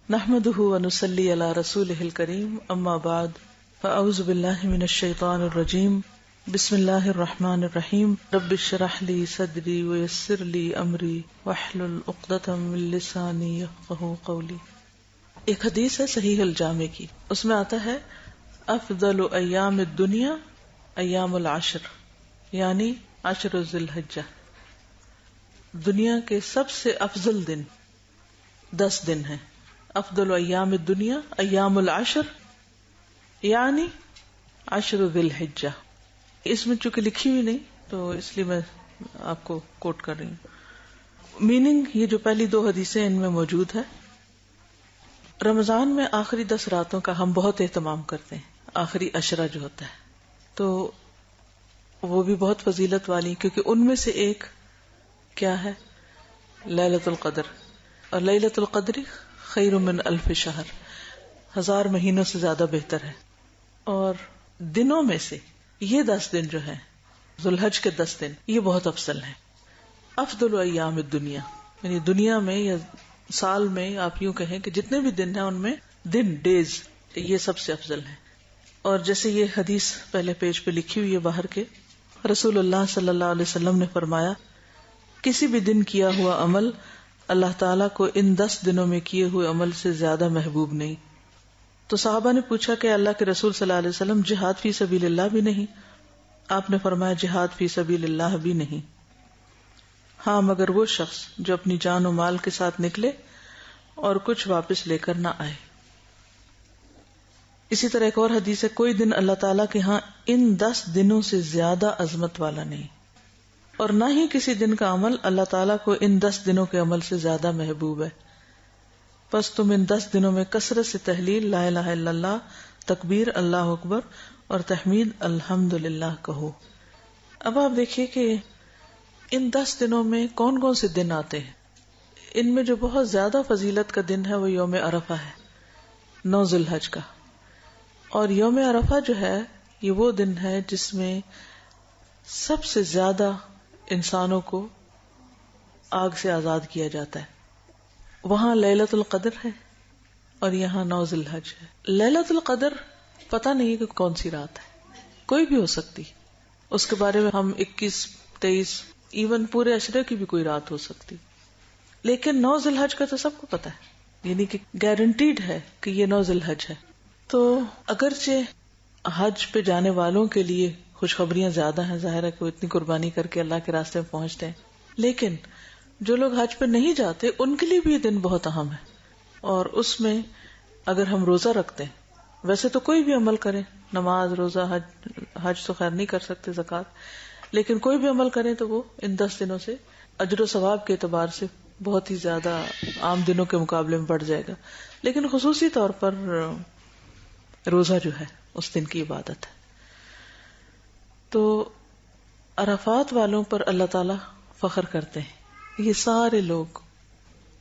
نحمده ونصلي على رسوله الكريم اما بعد فاعوذ بالله من الشيطان الرجيم بسم الله الرحمن الرحيم رب اشرح لي صدري ويسر لي امري واحلل عقدة من لساني يفقهوا قولي۔ ایک حدیث ہے صحیح الجامع کی، اس میں آتا ہے افضل ایام الدنیا ایام العشر، یعنی عشر ذی الحجہ، دنیا کے سب سے افضل دن 10 دن ہیں۔ افضل ایام الدنیا ایام العشر یعنی عشر ذی الحجہ۔ اس میں چونکہ لکھی ہوئی نہیں تو اس لیے میں آپ کو کوٹ کر رہی ہوں۔ میننگ یہ جو پہلی 2 حدیثیں ان میں موجود ہے۔ رمضان میں آخری 10 راتوں کا ہم بہت اہتمام کرتے ہیں، آخری عشرہ جو ہوتا ہے تو وہ بھی بہت فضیلت والی، کیونکہ ان میں سے ایک کیا ہے؟ لیلۃ القدر، اور لیلۃ القدر خیر من 1000 شہر، 1000 مہینوں سے زیادہ بہتر ہے۔ اور دنوں میں سے یہ 10 دن جو ہیں ذوالحج کے 10 دن یہ بہت افضل ہیں۔ افضل ایام الدنیا یعنی دنیا میں یا سال میں آپ یوں کہیں کہ جتنے بھی دن ہیں ان میں دن ڈیز یہ سب سے افضل ہیں۔ اور جیسے یہ حدیث پہلے پیج پہ لکھی ہوئی ہے باہر کے، رسول اللہ صلی اللہ علیہ وسلم نے فرمایا کسی بھی دن کیا ہوا عمل اللہ تعالیٰ کو ان 10 دنوں میں کیے ہوئے عمل سے زیادہ محبوب نہیں۔ تو صحابہ نے پوچھا کہ اللہ کے رسول صلی اللہ علیہ وسلم جہاد فی سبیل اللہ بھی نہیں؟ آپ نے فرمایا جہاد فی سبیل اللہ بھی نہیں، ہاں مگر وہ شخص جو اپنی جان و مال کے ساتھ نکلے اور کچھ واپس لے کر نہ آئے۔ اسی طرح ایک اور حدیث ہے کوئی دن اللہ تعالیٰ کے ہاں ان 10 دنوں سے زیادہ عظمت والا نہیں، اور نہ ہی کسی دن کا عمل اللہ تعالیٰ کو ان 10 دنوں کے عمل سے زیادہ محبوب ہے۔ پس تم ان 10 دنوں میں کثرت سے تحلیل لا الہ الا اللہ، تکبیر اللہ اکبر اور تحمید الحمدللہ کہو۔ اب آپ دیکھیے کہ ان 10 دنوں میں کون کون سے دن آتے ہیں۔ ان میں جو بہت زیادہ فضیلت کا دن ہے وہ یوم عرفہ ہے، 9 ذی الحج کا۔ اور یوم عرفہ جو ہے یہ وہ دن ہے جس میں سب سے زیادہ انسانوں کو آگ سے آزاد کیا جاتا ہے۔ وہاں لیلۃ القدر ہے اور یہاں 9 ذی الحج ہے۔ لیلۃ القدر پتہ نہیں کہ کون سی رات ہے، کوئی بھی ہو سکتی، اس کے بارے میں ہم 21، 23 ایون پورے عشرے کی بھی کوئی رات ہو سکتی، لیکن 9 ذی الحج کا تو سب کو پتہ ہے، یعنی کہ گارنٹیڈ ہے کہ یہ 9 ذی الحج ہے۔ تو اگرچہ حج پہ جانے والوں کے لیے خوشخبریاں زیادہ ہیں، ظاہر ہے کہ وہ اتنی قربانی کر کے اللہ کے راستے میں پہنچتے ہیں، لیکن جو لوگ حج پہ نہیں جاتے ان کے لیے بھی یہ دن بہت اہم ہے۔ اور اس میں اگر ہم روزہ رکھتے ہیں، ویسے تو کوئی بھی عمل کرے، نماز، روزہ، حج تو خیر نہیں کر سکتے، زکوٰۃ، لیکن کوئی بھی عمل کرے تو وہ ان 10 دنوں سے اجر و ثواب کے اعتبار سے بہت ہی زیادہ عام دنوں کے مقابلے میں بڑھ جائے گا۔ لیکن خصوصی طور پر روزہ جو ہے اس دن کی عبادت ہے۔ تو عرفات والوں پر اللہ تعالیٰ فخر کرتے ہیں، یہ سارے لوگ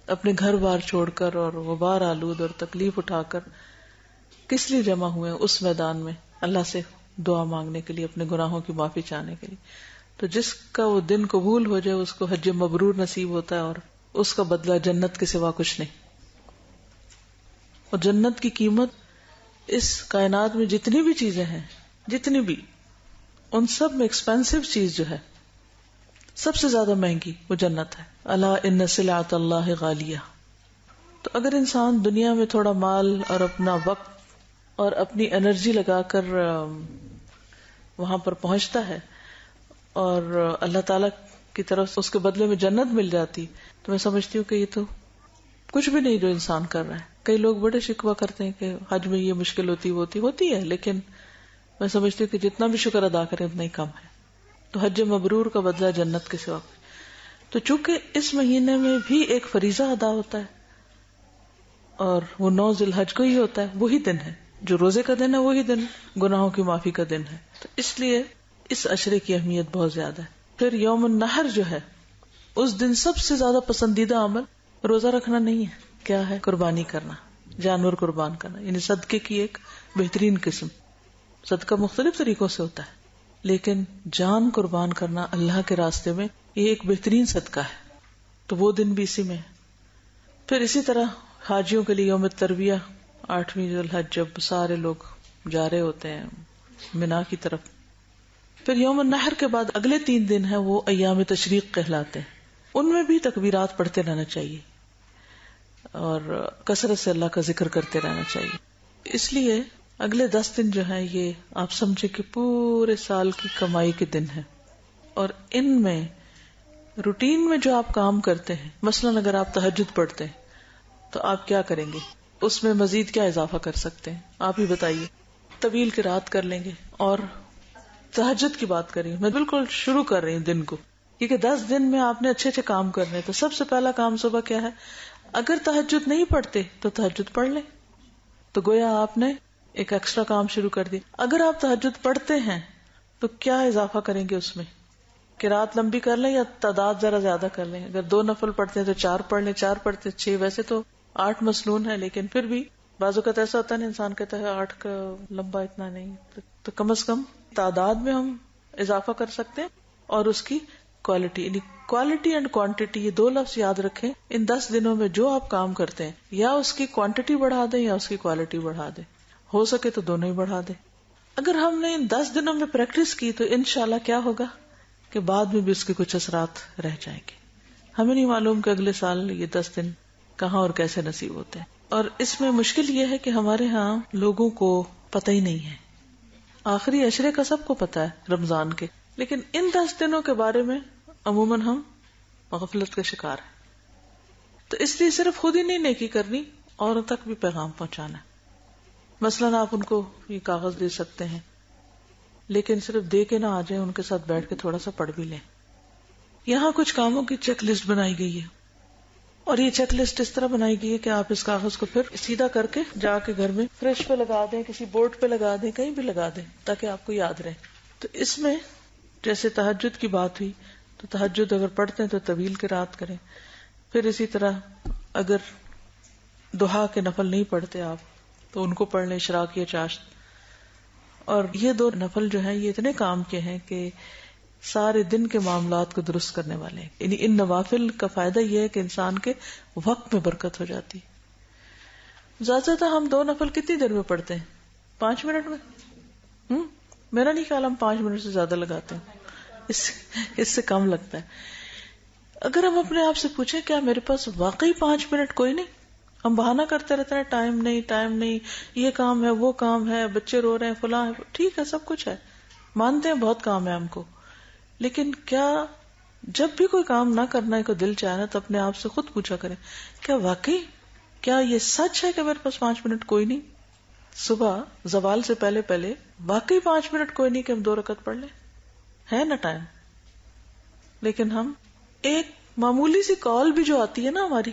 اپنے گھر بار چھوڑ کر اور غبار آلود اور تکلیف اٹھا کر کس لیے جمع ہوئے ہیں اس میدان میں؟ اللہ سے دعا مانگنے کے لیے، اپنے گناہوں کی معافی چاہنے کے لیے۔ تو جس کا وہ دن قبول ہو جائے اس کو حج مبرور نصیب ہوتا ہے، اور اس کا بدلہ جنت کے سوا کچھ نہیں۔ اور جنت کی قیمت اس کائنات میں جتنی بھی چیزیں ہیں، جتنی بھی، ان سب میں ایکسپینسو چیز جو ہے سب سے زیادہ مہنگی وہ جنت ہے۔ الا ان سلعۃ اللہ غالیہ۔ تو اگر انسان دنیا میں تھوڑا مال اور اپنا وقت اور اپنی انرجی لگا کر وہاں پر پہنچتا ہے اور اللہ تعالی کی طرف سے اس کے بدلے میں جنت مل جاتی، تو میں سمجھتی ہوں کہ یہ تو کچھ بھی نہیں جو انسان کر رہا ہے۔ کئی لوگ بڑے شکوہ کرتے ہیں کہ حج میں یہ مشکل ہوتی ہے، لیکن میں سمجھتی ہوں کہ جتنا بھی شکر ادا کریں اتنا ہی کم ہے۔ تو حج مبرور کا بدلہ جنت کے سوا۔ تو چونکہ اس مہینے میں بھی ایک فریضہ ادا ہوتا ہے اور وہ 9 ذی الحج کو ہی ہوتا ہے، وہی دن ہے جو روزے کا دن ہے، وہی دن گناہوں کی معافی کا دن ہے، تو اس لیے اس عشرے کی اہمیت بہت زیادہ ہے۔ پھر یوم النحر جو ہے اس دن سب سے زیادہ پسندیدہ عمل روزہ رکھنا نہیں ہے، کیا ہے؟ قربانی کرنا، جانور قربان کرنا، یعنی صدقے کی ایک بہترین قسم۔ صدقہ مختلف طریقوں سے ہوتا ہے، لیکن جان قربان کرنا اللہ کے راستے میں یہ ایک بہترین صدقہ ہے، تو وہ دن بھی اسی میں ہے۔ پھر اسی طرح حاجیوں کے لیے یوم تربیہ 8ویں ذوالحج، جب سارے لوگ جا رہے ہوتے ہیں منا کی طرف. پھر یوم النحر کے بعد اگلے 3 دن ہیں وہ ایام تشریق کہلاتے ہیں. ان میں بھی تکبیرات پڑھتے رہنا چاہیے اور کثرت سے اللہ کا ذکر کرتے رہنا چاہیے. اس لیے اگلے 10 دن جو ہیں یہ آپ سمجھے کہ پورے سال کی کمائی کے دن ہیں. اور ان میں روٹین میں جو آپ کام کرتے ہیں، مثلاً اگر آپ تہجد پڑھتے ہیں تو آپ کیا کریں گے، اس میں مزید کیا اضافہ کر سکتے ہیں، آپ ہی بتائیے. طویل قرات کر لیں گے. اور تہجد کی بات کری، میں بالکل شروع کر رہی ہوں دن کو، کیونکہ 10 دن میں آپ نے اچھے اچھے کام کرنے. تو سب سے پہلا کام صبح کیا ہے؟ اگر تہجد نہیں پڑھتے تو تہجد پڑھ لیں. تو گویا آپ نے ایک ایکسٹرا کام شروع کر دیا. اگر آپ تہجد پڑھتے ہیں تو کیا اضافہ کریں گے اس میں؟ قرات لمبی کر لیں یا تعداد ذرا زیادہ کر لیں؟ اگر 2 نفل پڑھتے ہیں تو 4 پڑھ لیں، 4 پڑھتے 6. ویسے تو 8 مسنون ہے، لیکن پھر بھی بعض اوقات ایسا ہوتا ہے نا، انسان کہتا ہے 8 کا لمبا اتنا نہیں. تو کم از کم تعداد میں ہم اضافہ کر سکتے ہیں. اور اس کی کوالٹی، یعنی کوالٹی اینڈ کوانٹٹی، یہ 2 لفظ یاد رکھیں. ان 10 دنوں میں جو آپ کام کرتے ہیں یا اس کی کوانٹٹی بڑھا دیں یا اس کی کوالٹی بڑھا دیں، ہو سکے تو دونوں ہی بڑھا دیں. اگر ہم نے ان 10 دنوں میں پریکٹس کی تو انشاءاللہ کیا ہوگا کہ بعد میں بھی اس کے کچھ اثرات رہ جائیں گے. ہمیں نہیں معلوم کہ اگلے سال یہ 10 دن کہاں اور کیسے نصیب ہوتے ہیں. اور اس میں مشکل یہ ہے کہ ہمارے ہاں لوگوں کو پتہ ہی نہیں ہے. آخری عشرے کا سب کو پتہ ہے رمضان کے، لیکن ان 10 دنوں کے بارے میں عموماً ہم غفلت کا شکار ہیں. تو اس لیے صرف خود ہی نہیں نیکی کرنی، اوروں تک بھی پیغام پہنچانا ہے. مثلاً آپ ان کو یہ کاغذ دے سکتے ہیں، لیکن صرف دے کے نہ آ جائیں، ان کے ساتھ بیٹھ کے تھوڑا سا پڑھ بھی لیں. یہاں کچھ کاموں کی چیک لسٹ بنائی گئی ہے، اور یہ چیک لسٹ اس طرح بنائی گئی ہے کہ آپ اس کاغذ کو پھر سیدھا کر کے جا کے گھر میں فرش پہ لگا دیں، کسی بورڈ پہ لگا دیں، کہیں بھی لگا دیں تاکہ آپ کو یاد رہے. تو اس میں جیسے تہجد کی بات ہوئی تو تہجد اگر پڑھتے ہیں تو طویل قرات کریں. پھر اسی طرح اگر دہا کے نفل نہیں پڑھتے آپ تو ان کو پڑھ لیں، اشراق یا چاشت. اور یہ 2 نفل جو ہیں یہ اتنے کام کے ہیں کہ سارے دن کے معاملات کو درست کرنے والے ہیں. یعنی ان نوافل کا فائدہ یہ ہے کہ انسان کے وقت میں برکت ہو جاتی. زیادہ سے ہم 2 نفل کتنی دیر میں پڑھتے ہیں؟ 5 منٹ میں. میرا نہیں خیال ہم 5 منٹ سے زیادہ لگاتے ہیں، اس سے کم لگتا ہے. اگر ہم اپنے آپ سے پوچھیں کیا میرے پاس واقعی 5 منٹ کوئی نہیں؟ ہم بہانہ کرتے رہتے ہیں، ٹائم نہیں، یہ کام ہے، وہ کام ہے، بچے رو رہے ہیں، فلاں ہے. ٹھیک ہے، سب کچھ ہے، مانتے ہیں بہت کام ہے ہم کو، لیکن کیا جب بھی کوئی کام نہ کرنا کو دل چاہے نا تو اپنے آپ سے خود پوچھا کریں کیا واقعی، کیا یہ سچ ہے کہ میرے پاس 5 منٹ کوئی نہیں؟ صبح زوال سے پہلے واقعی 5 منٹ کوئی نہیں کہ ہم 2 رکعت پڑھ لیں؟ ہے نا ٹائم. لیکن ہم ایک معمولی سی کال بھی جو آتی ہے نا ہماری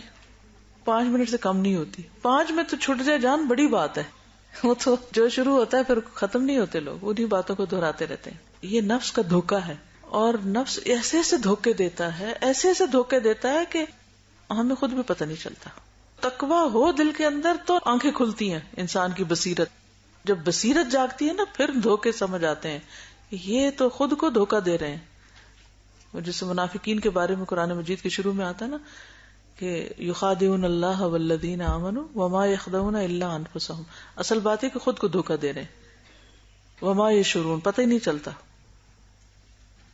5 منٹ سے کم نہیں ہوتی. 5 میں تو چھٹ جائے جان بڑی بات ہے. وہ تو جو شروع ہوتا ہے پھر ختم نہیں ہوتے، لوگ انہی باتوں کو دہراتے رہتے ہیں. یہ نفس کا دھوکہ ہے، اور نفس ایسے دھوکے دیتا ہے، ایسے دھوکے دیتا ہے کہ ہمیں خود بھی پتہ نہیں چلتا. تقویٰ ہو دل کے اندر تو آنکھیں کھلتی ہیں انسان کی بصیرت. جب بصیرت جاگتی ہے نا پھر دھوکے سمجھ آتے ہیں. یہ تو خود کو دھوکہ دے رہے ہیں. جیسے منافقین کے بارے میں قرآن مجید کے شروع میں آتا ہے نا کہ یخادعون اللہ والذین آمنوا وما یخدعون الا انفسهم. اصل بات ہے کہ خود کو دھوکہ دے رہے ہیں. وما یشعرون، پتہ ہی نہیں چلتا.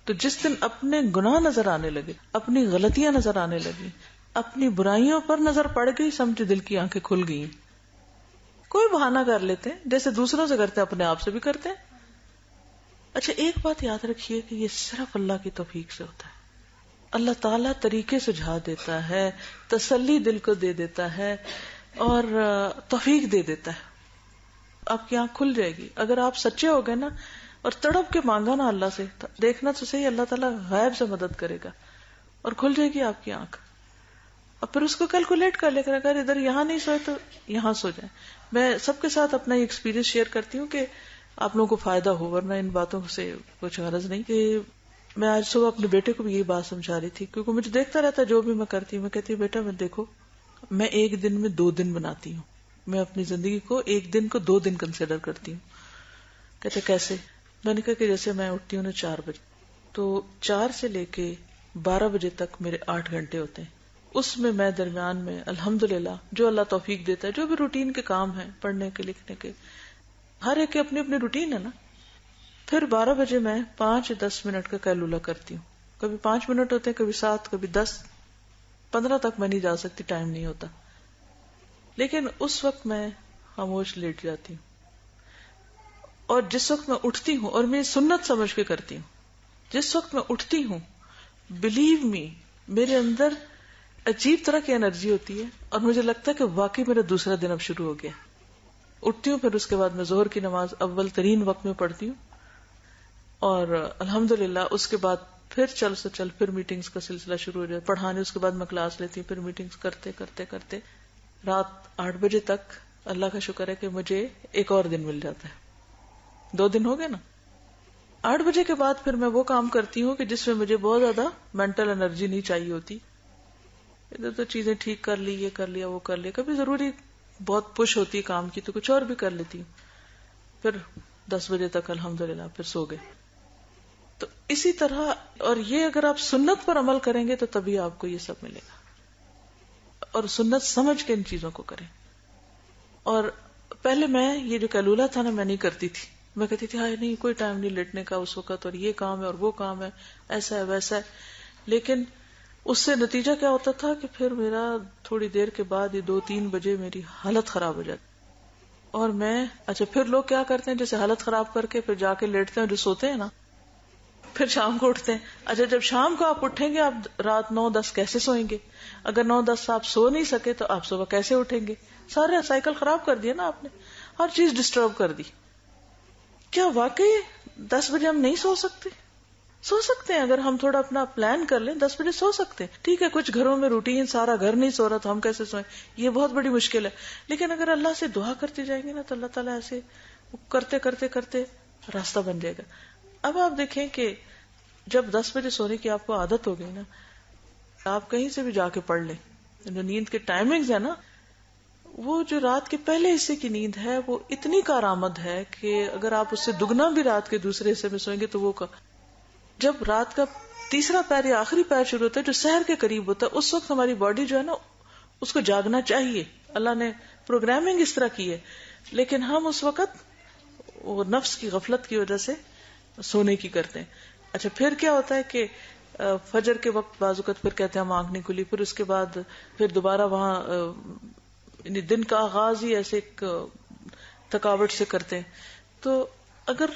تو جس دن اپنے گناہ نظر آنے لگے، اپنی غلطیاں نظر آنے لگی، اپنی برائیوں پر نظر پڑ گئی، سمجھ دل کی آنکھیں کھل گئی. کوئی بہانہ کر لیتے ہیں جیسے دوسروں سے کرتے ہیں، اپنے آپ سے بھی کرتے ہیں. اچھا ایک بات یاد رکھیے کہ یہ صرف اللہ کی توفیق سے ہوتا ہے. اللہ تعالیٰ طریقے سجھا دیتا ہے، تسلی دل کو دے دیتا ہے اور توفیق دے دیتا ہے. آپ کی آنکھ کھل جائے گی اگر آپ سچے ہو گئے نا اور تڑپ کے مانگا نا اللہ سے. دیکھنا تو صحیح، اللہ تعالیٰ غیب سے مدد کرے گا اور کھل جائے گی آپ کی آنکھ. اور پھر اس کو کیلکولیٹ کر لے کر اگر ادھر یہاں نہیں سوئے تو یہاں سو جائیں. میں سب کے ساتھ اپنا ایکسپیرینس شیئر کرتی ہوں کہ آپ لوگوں کو فائدہ ہو، ورنہ ان باتوں سے کچھ غرض نہیں. کہ میں آج صبح اپنے بیٹے کو بھی یہی بات سمجھا رہی تھی، کیونکہ مجھے دیکھتا رہتا جو بھی میں کرتی ہوں. میں کہتی ہوں بیٹا میں دیکھو، میں ایک دن میں 2 دن بناتی ہوں. میں اپنی زندگی کو ایک دن کو 2 دن کنسیڈر کرتی ہوں. کہتے کیسے؟ میں نے کہا کہ جیسے میں اٹھتی ہوں نا 4 بجے، تو 4 سے لے کے 12 بجے تک میرے 8 گھنٹے ہوتے ہیں. اس میں درمیان میں الحمدللہ جو اللہ توفیق دیتا ہے، جو بھی روٹین کے کام ہیں پڑھنے کے لکھنے کے، ہر ایک کی اپنی اپنی روٹین ہے نا. پھر 12 بجے میں 5-10 منٹ کا قیلولہ کرتی ہوں. کبھی 5 منٹ ہوتے ہیں، کبھی 7، کبھی 10، 15 تک میں نہیں جا سکتی، ٹائم نہیں ہوتا. لیکن اس وقت میں خاموش لیٹ جاتی ہوں. اور جس وقت میں اٹھتی ہوں، اور میں سنت سمجھ کے کرتی ہوں، جس وقت میں اٹھتی ہوں، بلیو می، میرے اندر عجیب طرح کی انرجی ہوتی ہے، اور مجھے لگتا ہے کہ واقعی میرا دوسرا دن اب شروع ہو گیا. اٹھتی ہوں، پھر اس کے بعد میں ظہر کی نماز اول ترین وقت میں پڑھتی ہوں، اور الحمدللہ اس کے بعد پھر چل پھر میٹنگز کا سلسلہ شروع ہو جاتا ہے پڑھانے. اس کے بعد میں کلاس لیتی ہوں، پھر میٹنگز کرتے کرتے کرتے رات 8 بجے تک. اللہ کا شکر ہے کہ مجھے ایک اور دن مل جاتا ہے. 2 دن ہو گئے نا. 8 بجے کے بعد پھر میں وہ کام کرتی ہوں کہ جس میں مجھے بہت زیادہ مینٹل انرجی نہیں چاہیے ہوتی. ادھر تو چیزیں ٹھیک کر لی، یہ کر لیا، وہ کر لیا. کبھی ضروری بہت پش ہوتی ہے کام کی تو کچھ اور بھی کر لیتی ہوں. پھر 10 بجے تک الحمدللہ پھر سو گئے. تو اسی طرح، اور یہ اگر آپ سنت پر عمل کریں گے تو تبھی آپ کو یہ سب ملے گا. اور سنت سمجھ کے ان چیزوں کو کریں. اور پہلے میں یہ جو قیلولہ تھا نا، میں نہیں کرتی تھی. میں کہتی تھی ہائے نہیں، کوئی ٹائم نہیں لیٹنے کا اس وقت، اور یہ کام ہے اور وہ کام ہے، ایسا ہے ویسا ہے. لیکن اس سے نتیجہ کیا ہوتا تھا کہ پھر میرا تھوڑی دیر کے بعد 2-3 بجے میری حالت خراب ہو جاتی. اور میں پھر لوگ کیا کرتے ہیں، جیسے حالت خراب کر کے پھر جا کے لیٹتے ہیں، جو سوتے ہیں نا، پھر شام کو اٹھتے ہیں. جب شام کو آپ اٹھیں گے، آپ رات 9-10 کیسے سوئیں گے؟ اگر 9-10 آپ سو نہیں سکے تو آپ صبح کیسے اٹھیں گے؟ سارے سائیکل خراب کر دیا نا آپ نے، ہر چیز ڈسٹرب کر دی. کیا واقعی 10 بجے ہم نہیں سو سکتے؟ سو سکتے ہیں اگر ہم تھوڑا اپنا پلان کر لیں. 10 بجے سو سکتے ہیں. ٹھیک ہے، کچھ گھروں میں روٹین، سارا گھر نہیں سو رہا تو ہم کیسے سوئیں؟ یہ بہت بڑی مشکل ہے. لیکن اگر اللہ سے دعا کرتے جائیں گے نا تو اللہ تعالیٰ ایسے کرتے کرتے کرتے راستہ بن جائے گا. اب آپ دیکھیں کہ جب 10 بجے سونے کی آپ کو عادت ہو گئی نا، آپ کہیں سے بھی جا کے پڑھ لیں. جو نیند کے ٹائمنگز ہے نا، وہ جو رات کے پہلے حصے کی نیند ہے وہ اتنی کارآمد ہے کہ اگر آپ اس سے دگنا بھی رات کے دوسرے حصے میں سوئیں گے تو وہ جب رات کا تیسرا پیر یا آخری پیر شروع ہوتا ہے جو سحر کے قریب ہوتا ہے، اس وقت ہماری باڈی جو ہے نا اس کو جاگنا چاہیے. اللہ نے پروگرامنگ اس طرح کی ہے. لیکن ہم اس وقت وہ نفس کی غفلت کی وجہ سے سونے کی کرتے ہیں. پھر کیا ہوتا ہے کہ فجر کے وقت بعض اوقات پھر کہتے ہیں ہم آنکھ نہیں کھلی، پھر اس کے بعد پھر دوبارہ وہاں یعنی دن کا آغاز ہی ایسے ایک تھکاوٹ سے کرتے ہیں. تو اگر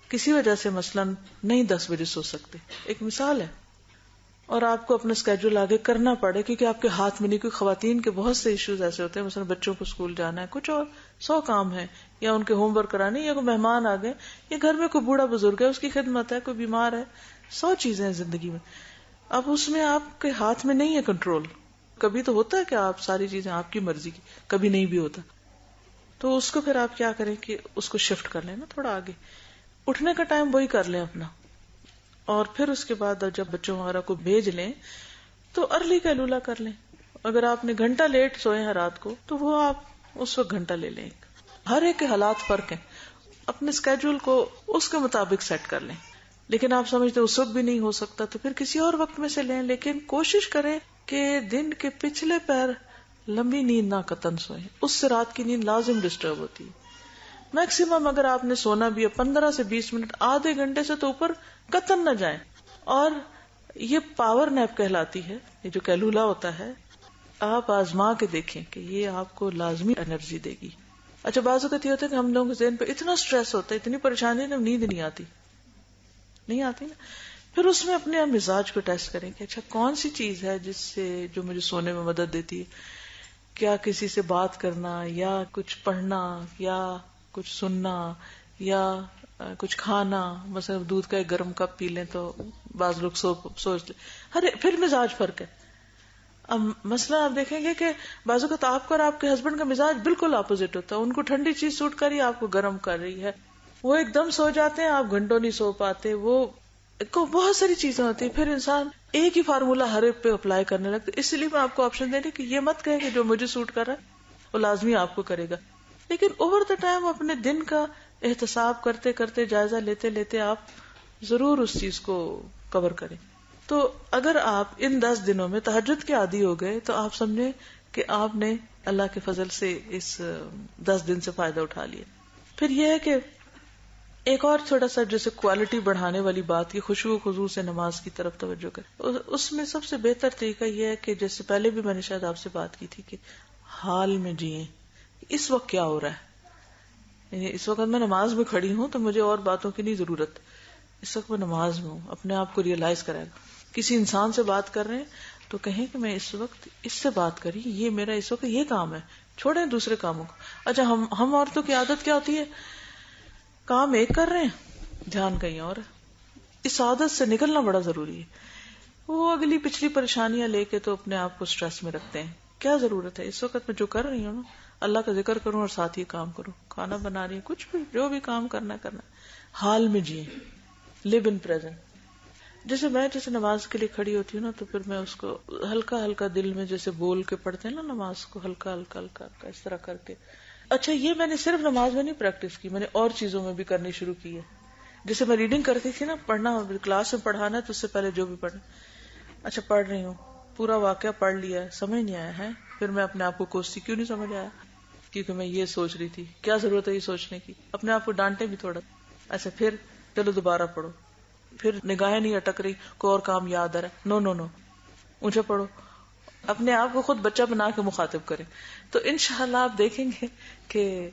کسی وجہ سے مثلاً نہیں 10 بجے سو سکتے، ایک مثال ہے، اور آپ کو اپنا اسکیجول آگے کرنا پڑے کیونکہ آپ کے ہاتھ میں نہیں، کوئی خواتین کے بہت سے ایشوز ایسے ہوتے ہیں، مثلا بچوں کو اسکول جانا ہے، کچھ اور 100 کام ہے، یا ان کے ہوم ورک کرانے، یا کوئی مہمان آ گئے، یا گھر میں کوئی بوڑھا بزرگ ہے اس کی خدمت ہے، کوئی بیمار ہے، 100 چیزیں ہیں زندگی میں. اب اس میں آپ کے ہاتھ میں نہیں ہے کنٹرول. کبھی تو ہوتا ہے کہ آپ ساری چیزیں آپ کی مرضی کی، کبھی نہیں بھی ہوتا. تو اس کو پھر آپ کیا کریں کہ اس کو شفٹ کر لیں نا تھوڑا آگے. اٹھنے کا ٹائم وہی کر لیں اپنا، اور پھر اس کے بعد جب بچوں وغیرہ کو بھیج لیں تو ارلی قیلولہ کر لیں. اگر آپ نے گھنٹہ لیٹ سوئے ہیں رات کو تو وہ آپ اس وقت گھنٹہ لے لیں. ہر ایک کے حالات فرق ہیں، اپنے اسکیجول کو اس کے مطابق سیٹ کر لیں. لیکن آپ سمجھتے اس وقت بھی نہیں ہو سکتا تو پھر کسی اور وقت میں سے لیں. لیکن کوشش کریں کہ دن کے پچھلے پیر لمبی نیند نہ قطن سوئیں، اس سے رات کی نیند لازم ڈسٹرب ہوتی ہے. میکسیمم اگر آپ نے سونا بھی ہے 15 سے 20 منٹ، آدھے گھنٹے سے تو اوپر قطن نہ جائیں. اور یہ پاور نیپ کہلاتی ہے، یہ جو قیلولہ ہوتا ہے آپ آزما کے دیکھیں کہ یہ آپ کو لازمی انرجی دے گی. بعض اوقات یہ ہوتا ہے کہ ہم لوگوں کے ذہن پہ اتنا سٹریس ہوتا ہے، اتنی پریشانی ہے، نیند نہیں آتی نا. پھر اس میں اپنے مزاج کو ٹیسٹ کریں کہ کون سی چیز ہے جس سے جو مجھے سونے میں مدد دیتی ہے. کیا کسی سے بات کرنا، یا کچھ پڑھنا، یا کچھ سننا، یا کچھ کھانا. مثلا دودھ کا ایک گرم کپ پی لیں تو بعض لوگ سوچ لیں. پھر مزاج فرق ہے. اب مثلا آپ دیکھیں گے کہ بعض اوقات آپ کا اور آپ کے ہسبینڈ کا مزاج بالکل اپوزٹ ہوتا ہے. ان کو ٹھنڈی چیز سوٹ کر رہی ہے، آپ کو گرم کر رہی ہے. وہ ایک دم سو جاتے ہیں، آپ گھنٹوں نہیں سو پاتے. وہ بہت ساری چیزیں ہوتی ہیں. پھر انسان ایک ہی فارمولا ہر ایک پہ اپلائی کرنے لگتا ہے. اس لیے میں آپ کو آپشن دے رہی کہ یہ مت کہیں کہ جو مجھے سوٹ کر رہا ہے وہ لازمی آپ کو کرے گا. لیکن اوور دا ٹائم اپنے دن کا احتساب کرتے کرتے، جائزہ لیتے لیتے آپ ضرور اس چیز کو کور کریں. تو اگر آپ ان 10 دنوں میں تہجد کے عادی ہو گئے تو آپ سمجھیں کہ آپ نے اللہ کے فضل سے اس 10 دن سے فائدہ اٹھا لیا. پھر یہ ہے کہ ایک اور چھوٹا سا جیسے کوالٹی بڑھانے والی بات کی خشوع و خضوع سے نماز کی طرف توجہ کرے. اس میں سب سے بہتر طریقہ یہ ہے کہ جیسے پہلے بھی میں نے شاید آپ سے بات کی تھی کہ حال میں جئیں. اس وقت کیا ہو رہا ہے؟ یعنی اس وقت میں نماز میں کھڑی ہوں تو مجھے اور باتوں کی نہیں ضرورت. اس وقت میں نماز میں ہوں, اپنے آپ کو ریئلائز کرائے گا. کسی انسان سے بات کر رہے ہیں تو کہیں کہ میں اس وقت اس سے بات کری, یہ میرا اس وقت یہ کام ہے, چھوڑیں دوسرے کاموں کو. اچھا ہم عورتوں کی عادت کیا ہوتی ہے, کام ایک کر رہے ہیں دھیان کہیں اور. اس عادت سے نکلنا بڑا ضروری ہے. وہ اگلی پچھلی پریشانیاں لے کے تو اپنے آپ کو سٹریس میں رکھتے ہیں. کیا ضرورت ہے, اس وقت میں جو کر رہی ہوں نا اللہ کا ذکر کروں اور ساتھ ہی کام کروں, کھانا بنا رہی ہوں, کچھ بھی جو بھی کام کرنا حال میں جیے, live in present. جیسے میں نماز کے لیے کھڑی ہوتی ہوں نا تو پھر میں اس کو ہلکا ہلکا دل میں جیسے بول کے پڑھتے ہیں نا نماز کو, ہلکا ہلکا ہلکا ہلکا اس طرح کر کے. اچھا یہ میں نے صرف نماز میں نہیں پریکٹس کی, میں نے اور چیزوں میں بھی کرنی شروع کی ہے. جیسے میں ریڈنگ کرتی تھی نا, پڑھنا کلاس میں پڑھانا ہے تو اس سے پہلے جو بھی پڑھنا, اچھا پڑھ رہی ہوں, پورا واقعہ پڑھ لیا ہے, سمجھ نہیں آیا ہے, پھر میں اپنے آپ کو کوستی کیوں نہیں سمجھ آیا, کیونکہ میں یہ سوچ رہی تھی. کیا ضرورت ہے یہ سوچنے کی, اپنے آپ کو ڈانٹے بھی تھوڑا. اچھا پھر چلو دوبارہ پڑھو, پھر نگاہیں نہیں اٹک رہی, کوئی اور کام یاد آ رہا ہے, نو اونچا پڑھو, اپنے آپ کو خود بچہ بنا کے مخاطب کریں. تو انشاءاللہ آپ دیکھیں گے کہ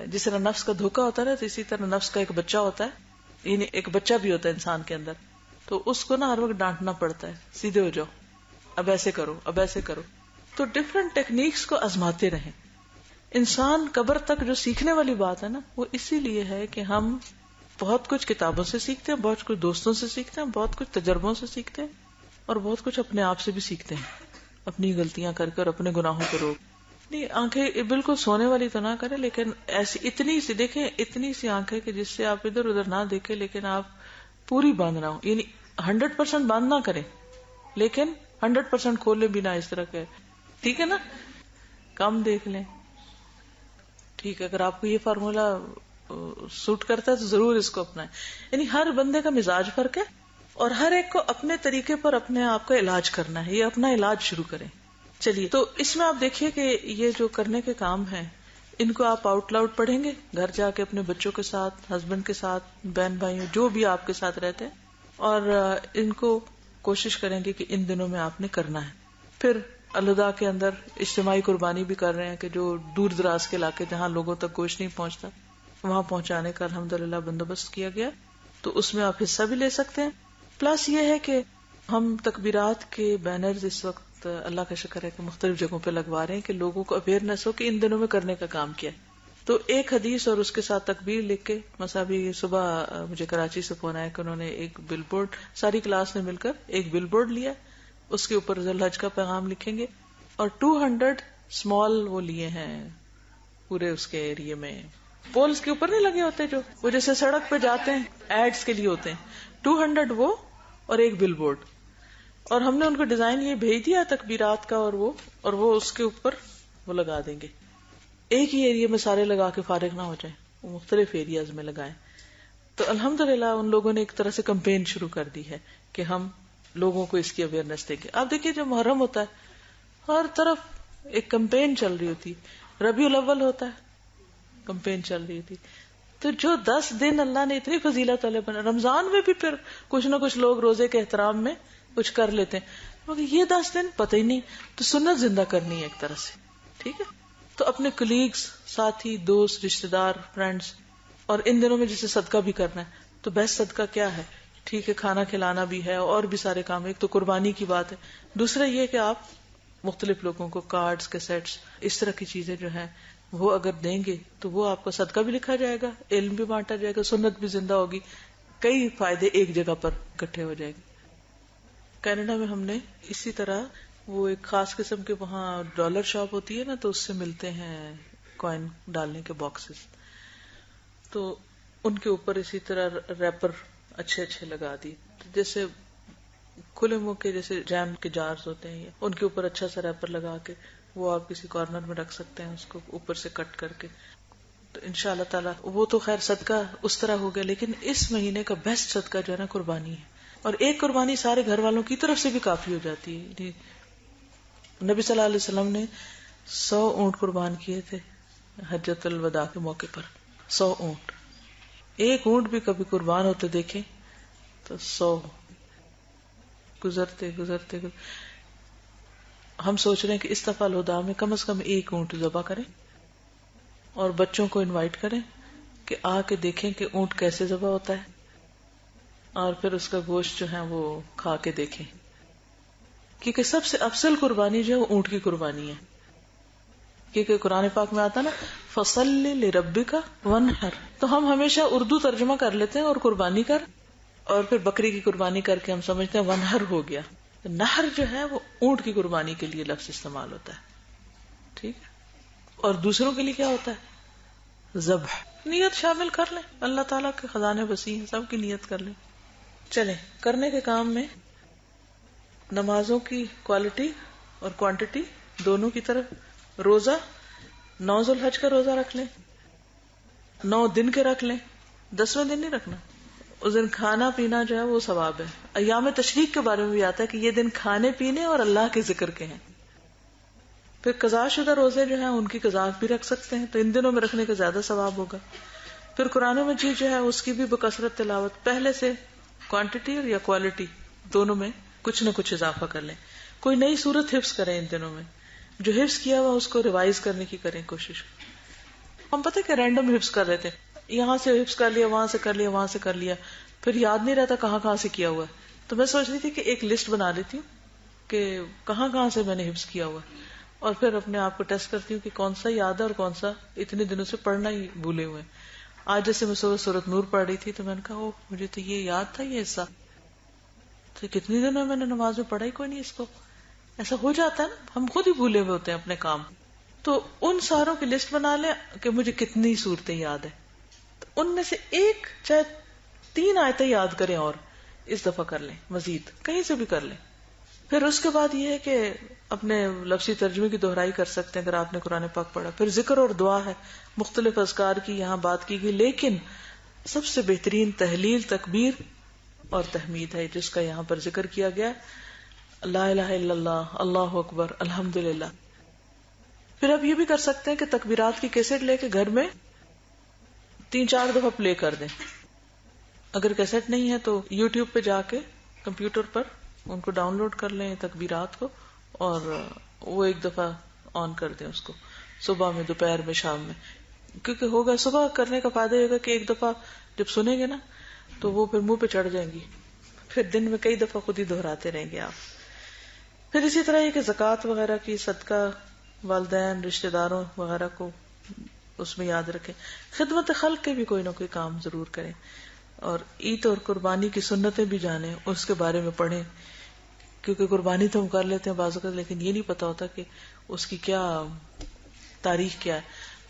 جس طرح نفس کا دھوکہ ہوتا ہے تو اسی طرح نفس کا ایک بچہ ہوتا ہے, یعنی ایک بچہ بھی ہوتا ہے انسان کے اندر, تو اس کو نا ہر وقت ڈانٹنا پڑتا ہے, سیدھے ہو جاؤ, اب ایسے کرو, اب ایسے کرو. تو ڈفرنٹ ٹیکنیکس کو آزماتے رہیں. انسان قبر تک جو سیکھنے والی بات ہے نا وہ اسی لیے ہے کہ ہم بہت کچھ کتابوں سے سیکھتے ہیں, بہت کچھ دوستوں سے سیکھتے ہیں, بہت کچھ تجربوں سے سیکھتے ہیں, اور بہت کچھ اپنے آپ سے بھی سیکھتے ہیں, اپنی غلطیاں کر کر اپنے گناہوں کو روک. نہیں آنکھیں بالکل سونے والی تو نہ کریں, لیکن ایسی اتنی سی دیکھیں, اتنی سی آنکھیں کہ جس سے آپ ادھر ادھر نہ دیکھیں لیکن آپ پوری بند نہ ہو. یعنی 100% بند نہ کریں لیکن 100% کھولے بھی نہ, اس طرح کے. ٹھیک ہے نا, کم دیکھ لیں. ٹھیک ہے, اگر آپ کو یہ فارمولا سوٹ کرتا ہے تو ضرور اس کو اپنائیں. یعنی ہر بندے کا مزاج فرق ہے اور ہر ایک کو اپنے طریقے پر اپنے آپ کا علاج کرنا ہے. یہ اپنا علاج شروع کریں. چلیے, تو اس میں آپ دیکھیے کہ یہ جو کرنے کے کام ہیں ان کو آپ آؤٹ لاؤڈ پڑھیں گے گھر جا کے اپنے بچوں کے ساتھ, ہسبینڈ کے ساتھ, بہن بھائیوں جو بھی آپ کے ساتھ رہتے ہیں, اور ان کو کوشش کریں گے کہ ان دنوں میں آپ نے کرنا ہے. پھر الوداع کے اندر اجتماعی قربانی بھی کر رہے ہیں کہ جو دور دراز کے علاقے جہاں لوگوں تک گوشت نہیں پہنچتا وہاں پہنچانے کا الحمدللہ بندوبست کیا گیا, تو اس میں آپ حصہ بھی لے سکتے ہیں. پلس یہ ہے کہ ہم تکبیرات کے بینرز اس وقت اللہ کا شکر ہے کہ مختلف جگہوں پہ لگوا رہے ہیں کہ لوگوں کو اویئرنیس ہو کہ ان دنوں میں کرنے کا کام کیا. تو ایک حدیث اور اس کے ساتھ تکبیر لکھ کے, مثلا بھی صبح مجھے کراچی سے فون آیا کہ انہوں نے ایک بل بورڈ, ساری کلاس نے مل کر ایک بل بورڈ لیا, اس کے اوپر ذی الحج کا پیغام لکھیں گے, اور 200 اسمال وہ لیے ہیں پورے اس کے ایریے میں. پولز کے اوپر نہیں لگے ہوتے جو وہ جیسے سڑک پہ جاتے ہیں ایڈز کے لیے ہوتے ہیں, 200 وہ اور ایک بل بورڈ. اور ہم نے ان کو ڈیزائن یہ بھیج دیا تکبیرات کا, اور وہ اس کے اوپر وہ لگا دیں گے. ایک ہی ایریا میں سارے لگا کے فارغ نہ ہو جائیں, وہ مختلف ایریاز میں لگائیں. تو الحمدللہ ان لوگوں نے ایک طرح سے کمپین شروع کر دی ہے کہ ہم لوگوں کو اس کی اویئرنیس دیں گے. آپ دیکھیے جب محرم ہوتا ہے ہر طرف ایک کمپین چل رہی ہوتی, ربیع الاول ہوتا ہے کمپین چل رہی ہوتی. تو جو 10 دن اللہ نے اتنی فضیلت والے بنا, رمضان میں بھی پھر کچھ نہ کچھ لوگ روزے کے احترام میں کچھ کر لیتے ہیں, مگر یہ 10 دن پتہ ہی نہیں. تو سنت زندہ کرنی ہے ایک طرح سے. ٹھیک ہے, تو اپنے کلیگز, ساتھی, دوست, رشتے دار, فرینڈز, اور ان دنوں میں جسے صدقہ بھی کرنا ہے تو بیسٹ صدقہ کیا ہے؟ ٹھیک ہے, کھانا کھلانا بھی ہے اور بھی سارے کام. ایک تو قربانی کی بات ہے, دوسرا یہ کہ آپ مختلف لوگوں کو کارڈز, کیسٹس, اس طرح کی چیزیں جو ہیں وہ اگر دیں گے تو وہ آپ کا صدقہ بھی لکھا جائے گا, علم بھی بانٹا جائے گا, سنت بھی زندہ ہوگی, کئی فائدے ایک جگہ پر اکٹھے ہو جائیں گے. کینیڈا میں ہم نے اسی طرح وہ ایک خاص قسم کے وہاں ڈالر شاپ ہوتی ہے نا, تو اس سے ملتے ہیں کوائن ڈالنے کے باکسز, تو ان کے اوپر اسی طرح ریپر اچھے اچھے لگا دی. جیسے کھلے منہ کے جیسے جیم کے جارز ہوتے ہیں, ان کے اوپر اچھا سا ریپر لگا کے وہ آپ کسی کارنر میں رکھ سکتے ہیں, اس کو اوپر سے کٹ کر کے. تو انشاءاللہ تعالی وہ تو خیر صدقہ اس طرح ہو گیا, لیکن اس مہینے کا بیسٹ صدقہ جو ہے نا قربانی ہے. اور ایک قربانی سارے گھر والوں کی طرف سے بھی کافی ہو جاتی ہے. نبی صلی اللہ علیہ وسلم نے 100 اونٹ قربان کیے تھے حجۃ الوداع کے موقع پر. 100 اونٹ. ایک اونٹ بھی کبھی قربان ہوتے دیکھیں تو 100 گزرتے ہم سوچ رہے ہیں کہ اس دفعہ الوداع میں کم از کم ایک اونٹ ذبح کریں اور بچوں کو انوائٹ کریں کہ آ کے دیکھیں کہ اونٹ کیسے ذبح ہوتا ہے اور پھر اس کا گوشت جو ہے وہ کھا کے دیکھیں. کیونکہ سب سے افضل قربانی جو ہے وہ اونٹ کی قربانی ہے. کیونکہ قرآن پاک میں آتا نا فَصَلِّ لِرَبِّكَ وَانْحَرْ, تو ہم ہمیشہ اردو ترجمہ کر لیتے ہیں اور قربانی کر, اور پھر بکری کی قربانی کر کے ہم سمجھتے ہیں ونہر ہو گیا. نہر جو ہے وہ اونٹ کی قربانی کے لیے لفظ استعمال ہوتا ہے. ٹھیک ہے. اور دوسروں کے لیے کیا ہوتا ہے؟ ذبح. نیت شامل کر لیں, اللہ تعالیٰ کے خزانے وسیع ہیں, سب کی نیت کر لیں. چلیں کرنے کے کام میں نمازوں کی کوالٹی اور کوانٹٹی دونوں کی طرف. روزہ 9 ذوالحج کا روزہ رکھ لیں, 9 دن کے رکھ لیں, 10ویں دن نہیں رکھنا. اس دن کھانا پینا جو ہے وہ ثواب ہے. ایام تشریق کے بارے میں بھی آتا ہے کہ یہ دن کھانے پینے اور اللہ کے ذکر کے ہیں. پھر قضاء شدہ روزے جو ہیں ان کی قضاء بھی رکھ سکتے ہیں, تو ان دنوں میں رکھنے کا زیادہ ثواب ہوگا. پھر قرآن مجید جو ہے اس کی بھی بکثرت تلاوت, پہلے سے کوانٹٹی اور یا کوالٹی دونوں میں کچھ نہ کچھ اضافہ کر لیں. کوئی نئی سورت حفظ کریں ان دنوں میں, جو حفظ کیا ہوا اس کو ریوائز کرنے کی کریں کوشش. ہم پتہ کہ رینڈم حفظ کر رہے تھے, یہاں سے حفظ کر لیا, وہاں سے کر لیا, وہاں سے کر لیا, پھر یاد نہیں رہتا کہاں سے کیا ہوا ہے. تو میں سوچ رہی تھی کہ ایک لسٹ بنا لیتی ہوں کہ کہاں سے میں نے حفظ کیا ہوا ہے, اور پھر اپنے آپ کو ٹیسٹ کرتی ہوں کہ کون سا یاد ہے اور کون سا اتنے دنوں سے پڑھنا ہی بھولے ہوئے. آج جیسے میں صبح سورۃ نور پڑھ رہی تھی تو میں نے کہا مجھے تو یہ یاد تھا یہ حصہ, تو کتنی دنوں میں نے نماز میں پڑھا ہی کوئی نہیں اس کو. ایسا ہو جاتا ہے نا, ہم خود ہی بھولے ہوئے ہوتے ہیں اپنے کام. تو ان ساروں کی لسٹ بنا لیں کہ مجھے کتنی صورتیں یاد ہیں, تو ان میں سے ایک چاہے 3 آیتیں یاد کریں اور اس دفعہ کر لیں, مزید کہیں سے بھی کر لیں. پھر اس کے بعد یہ ہے کہ اپنے لفظی ترجمے کی دہرائی کر سکتے ہیں اگر آپ نے قرآن پاک پڑھا. پھر ذکر اور دعا ہے, مختلف اذکار کی یہاں بات کی گئی, لیکن سب سے بہترین تحلیل, تکبیر اور تحمید ہے جس کا یہاں پر ذکر کیا گیا. لا الہ الا اللہ, اللہ اکبر, الحمدللہ. پھر آپ یہ بھی کر سکتے ہیں کہ تکبیرات کی کیسٹ لے کے گھر میں 3-4 دفعہ پلے کر دیں. اگر کیسٹ نہیں ہے تو یوٹیوب پہ جا کے کمپیوٹر پر ان کو ڈاؤن لوڈ کر لیں تکبیرات کو, اور وہ 1 دفعہ آن کر دیں اس کو, صبح میں, دوپہر میں, شام میں. کیونکہ ہوگا صبح کرنے کا فائدہ ہوگا کہ 1 دفعہ جب سنیں گے نا تو وہ پھر منہ پہ چڑھ جائیں گی, پھر دن میں کئی دفعہ خود ہی دہراتے رہیں گے آپ. پھر اسی طرح یہ کہ زکوٰۃ وغیرہ کی, صدقہ, والدین, رشتہ داروں وغیرہ کو اس میں یاد رکھیں. خدمت خلق کے بھی کوئی نہ کوئی کام ضرور کریں, اور عید اور قربانی کی سنتیں بھی جانیں, اس کے بارے میں پڑھیں. کیونکہ قربانی تو ہم کر لیتے ہیں بعض اوقات, لیکن یہ نہیں پتا ہوتا کہ اس کی کیا تاریخ کیا ہے.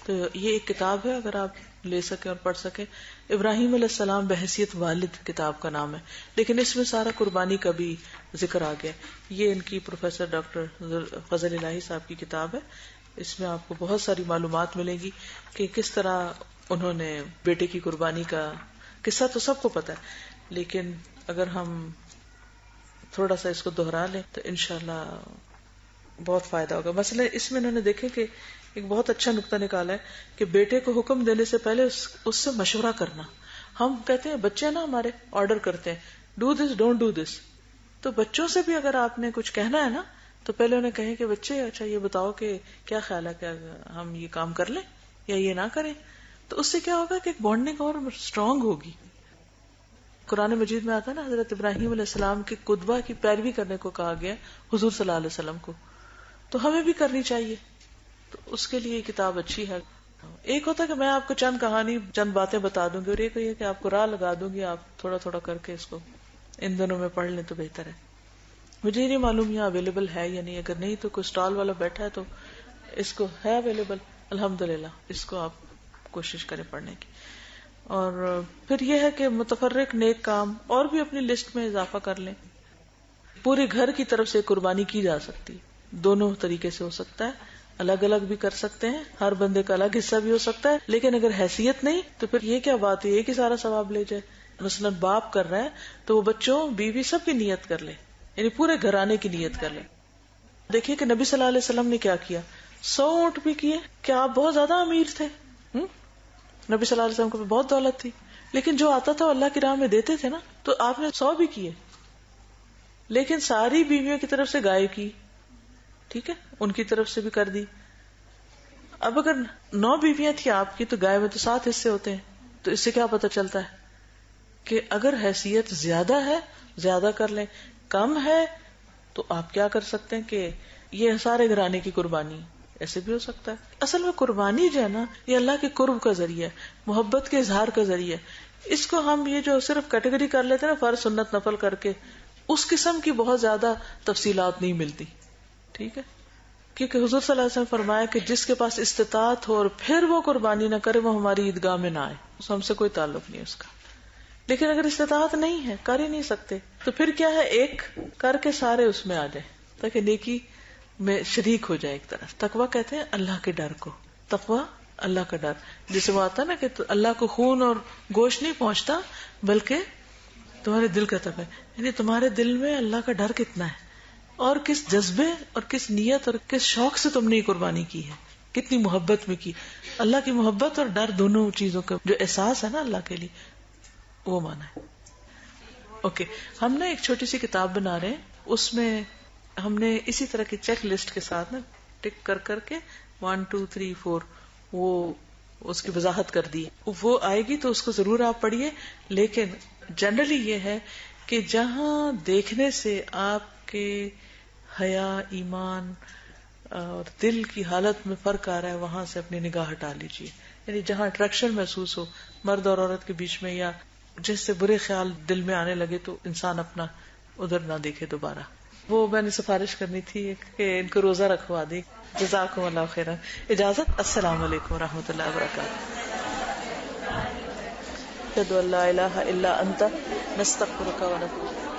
تو یہ ایک کتاب ہے, اگر آپ لے سکیں اور پڑھ سکیں. ابراہیم علیہ السلام بحیثیت والد کتاب کا نام ہے, لیکن اس میں سارا قربانی کا بھی ذکر آ گیا. یہ ان کی پروفیسر ڈاکٹر فضل الہی صاحب کی کتاب ہے. اس میں آپ کو بہت ساری معلومات ملے گی کہ کس طرح انہوں نے بیٹے کی قربانی کا قصہ تو سب کو پتا ہے, لیکن اگر ہم تھوڑا سا اس کو دہرا لیں تو انشاءاللہ بہت فائدہ ہوگا. مثلا اس میں انہوں نے دیکھے کہ ایک بہت اچھا نقطہ نکالا ہے کہ بیٹے کو حکم دینے سے پہلے اس سے مشورہ کرنا. ہم کہتے ہیں بچے نا ہمارے آرڈر کرتے ہیں do this don't do this, تو بچوں سے بھی اگر آپ نے کچھ کہنا ہے نا تو پہلے انہیں کہیں کہ بچے اچھا یہ بتاؤ کہ کیا خیال ہے, کہ ہم یہ کام کر لیں یا یہ نہ کریں. تو اس سے کیا ہوگا کہ ایک بانڈنگ اور اسٹرانگ ہوگی. قرآن مجید میں آتا ہے نا حضرت ابراہیم علیہ السلام کے قدوہ کی پیروی کرنے کو کہا گیا حضور صلی اللہ علیہ وسلم کو, تو ہمیں بھی کرنی چاہیے. تو اس کے لیے یہ کتاب اچھی ہے. ایک ہوتا ہے کہ میں آپ کو چند کہانی, چند باتیں بتا دوں گی, اور ایک یہ کہ آپ کو راہ لگا دوں گی, آپ تھوڑا تھوڑا کر کے اس کو ان دنوں میں پڑھ لیں تو بہتر ہے. مجھے نہیں معلوم یہاں اویلیبل ہے یا نہیں, اگر نہیں تو کوئی اسٹال والا بیٹھا ہے تو اس کو ہے اویلیبل, الحمدللہ اس کو آپ کوشش کریں پڑھنے کی. اور پھر یہ ہے کہ متفرق نیک کام اور بھی اپنی لسٹ میں اضافہ کر لیں. پورے گھر کی طرف سے قربانی کی جا سکتی, دونوں طریقے سے ہو سکتا ہے, الگ الگ بھی کر سکتے ہیں, ہر بندے کا الگ حصہ بھی ہو سکتا ہے. لیکن اگر حیثیت نہیں تو پھر یہ کیا بات ہے ایک ہی سارا ثواب لے جائے, مثلاً باپ کر رہا ہے تو وہ بچوں بیوی سب کی نیت کر لے، یعنی پورے گھرانے کی نیت کر لے. دیکھیے کہ نبی صلی اللہ علیہ وسلم نے کیا کیا، 100 اونٹ بھی کیے. کیا آپ بہت زیادہ امیر تھے؟ نبی صلی اللہ علیہ وسلم کو بہت دولت تھی، لیکن جو آتا تھا وہ اللہ کی راہ میں دیتے تھے نا. تو آپ نے 100 بھی کیے، لیکن ساری بیویوں کی طرف سے گائے کی، ٹھیک ہے، ان کی طرف سے بھی کر دی. اب اگر 9 بیویاں تھیں آپ کی تو گائے میں تو 7 حصے ہوتے ہیں. تو اس سے کیا پتہ چلتا ہے کہ اگر حیثیت زیادہ ہے زیادہ کر لیں، کم ہے تو آپ کیا کر سکتے ہیں کہ یہ سارے گھرانے کی قربانی، ایسے بھی ہو سکتا ہے. اصل میں قربانی جو ہے نا، یہ اللہ کے قرب کا ذریعہ ہے، محبت کے اظہار کا ذریعہ ہے. اس کو ہم یہ جو صرف کیٹیگری کر لیتے ہیں نا، فرض سنت نفل کر کے، اس قسم کی بہت زیادہ تفصیلات نہیں ملتی. ٹھیک ہے، کیونکہ حضور صلی اللہ علیہ وسلم فرمایا کہ جس کے پاس استطاعت ہو اور پھر وہ قربانی نہ کرے وہ ہماری عیدگاہ میں نہ آئے، اس ہم سے کوئی تعلق نہیں اس کا. لیکن اگر استطاعت نہیں ہے، کر ہی نہیں سکتے، تو پھر کیا ہے، ایک کر کے سارے اس میں آ جائیں تاکہ نیکی میں شریک ہو جائے. ایک طرح تقویٰ کہتے ہیں اللہ کے ڈر کو، تقویٰ اللہ کا ڈر، جسے وہ آتا نا کہ اللہ کو خون اور گوشت نہیں پہنچتا بلکہ تمہارے دل کا تقویٰ، یعنی تمہارے دل میں اللہ کا ڈر کتنا ہے اور کس جذبے اور کس نیت اور کس شوق سے تم نے یہ قربانی کی ہے، کتنی محبت میں کی. اللہ کی محبت اور ڈر دونوں چیزوں کا جو احساس ہے نا اللہ کے لیے، وہ مانا ہے. اوکے، ہم نے ایک چھوٹی سی کتاب بنا رہے ہیں، اس میں ہم نے اسی طرح کی چیک لسٹ کے ساتھ نا ٹک کر کر کے 1 2 3 4 وہ اس کی وضاحت کر دی. وہ آئے گی تو اس کو ضرور آپ پڑھیے. لیکن جنرلی یہ ہے کہ جہاں دیکھنے سے آپ کے حیا، ایمان اور دل کی حالت میں فرق آ رہا ہے، وہاں سے اپنی نگاہ ہٹا لیجیے. یعنی جہاں اٹریکشن محسوس ہو مرد اور عورت کے بیچ میں، یا جس سے برے خیال دل میں آنے لگے، تو انسان اپنا ادھر نہ دیکھے دوبارہ. وہ میں نے سفارش کرنی تھی کہ ان کو روزہ رکھوا دی. جزاکم اللہ خیرا. اجازت. السلام علیکم ورحمۃ اللہ وبرکاتہ. اشہد ان لا الہ الا انت نستغفرک ونتوب